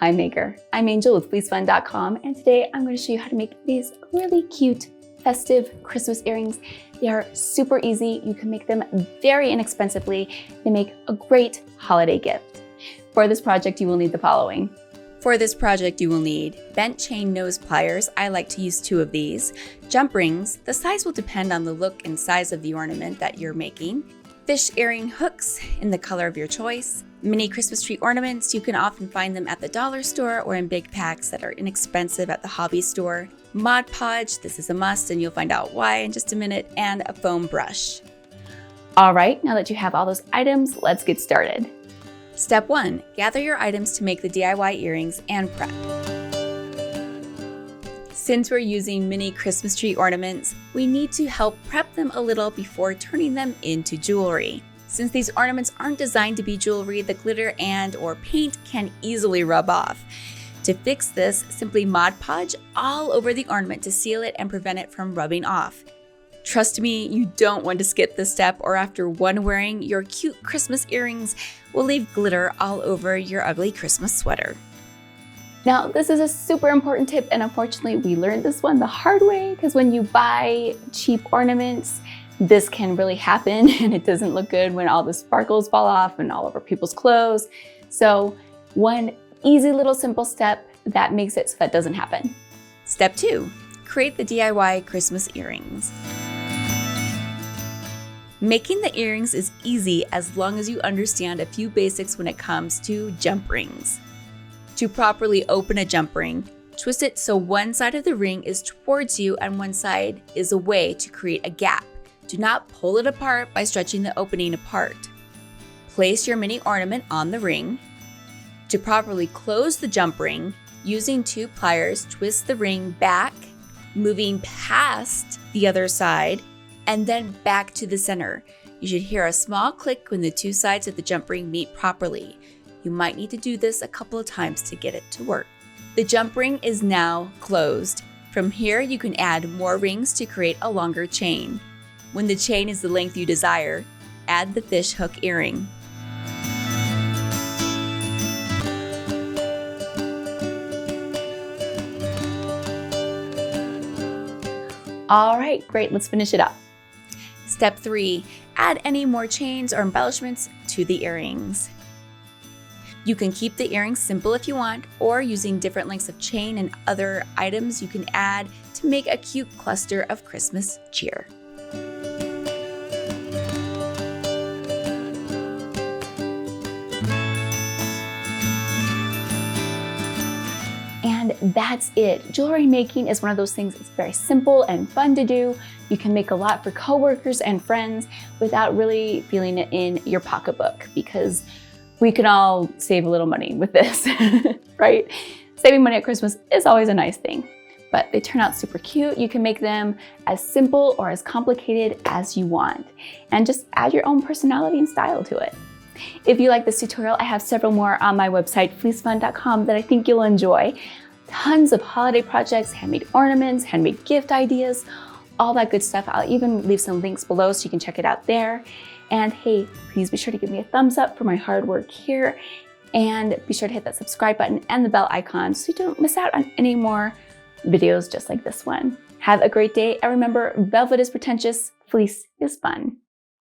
Hi Maker, I'm Angel with fleecefun.com, and today I'm going to show you how to make these really cute, festive Christmas earrings. They are super easy. You can make them very inexpensively. They make a great holiday gift. For this project, you will need the following. For this project, you will need bent chain nose pliers. I like to use 2 of these. Jump rings. The size will depend on the look and size of the ornament that you're making. Fish earring hooks in the color of your choice. Mini Christmas tree ornaments. You can often find them at the dollar store or in big packs that are inexpensive at the hobby store. Mod Podge. This is a must, and you'll find out why in just a minute. And a foam brush. All right, now that you have all those items, let's get started. Step 1. Gather your items to make the DIY earrings and prep. Since we're using mini Christmas tree ornaments, we need to help prep them a little before turning them into jewelry. Since these ornaments aren't designed to be jewelry, the glitter and/or paint can easily rub off. To fix this, simply Mod Podge all over the ornament to seal it and prevent it from rubbing off. Trust me, you don't want to skip this step, or after one wearing, your cute Christmas earrings will leave glitter all over your ugly Christmas sweater. Now, this is a super important tip, and unfortunately, we learned this one the hard way, because when you buy cheap ornaments, this can really happen, and it doesn't look good when all the sparkles fall off and all over people's clothes. So one easy little simple step that makes it so that doesn't happen. Step 2. Create the DIY Christmas earrings. Making the earrings is easy as long as you understand a few basics when it comes to jump rings. To properly open a jump ring, twist it so one side of the ring is towards you and one side is away to create a gap. Do not pull it apart by stretching the opening apart. Place your mini ornament on the ring. To properly close the jump ring, using 2 pliers, twist the ring back, moving past the other side, and then back to the center. You should hear a small click when the 2 sides of the jump ring meet properly. You might need to do this a couple of times to get it to work. The jump ring is now closed. From here, you can add more rings to create a longer chain. When the chain is the length you desire, add the fish hook earring. All right, great, let's finish it up. Step 3. Add any more chains or embellishments to the earrings. You can keep the earrings simple if you want, or using different lengths of chain and other items you can add to make a cute cluster of Christmas cheer. And that's it. Jewelry making is one of those things that's very simple and fun to do. You can make a lot for coworkers and friends without really feeling it in your pocketbook, because we can all save a little money with this, right? Saving money at Christmas is always a nice thing, but they turn out super cute. You can make them as simple or as complicated as you want, and just add your own personality and style to it. If you like this tutorial, I have several more on my website, fleecefun.com, that I think you'll enjoy. Tons of holiday projects, handmade ornaments, handmade gift ideas, all that good stuff. I'll even leave some links below so you can check it out there. And hey, please be sure to give me a thumbs up for my hard work here, and be sure to hit that subscribe button and the bell icon so you don't miss out on any more videos just like this one. Have a great day, and remember, velvet is pretentious, fleece is fun.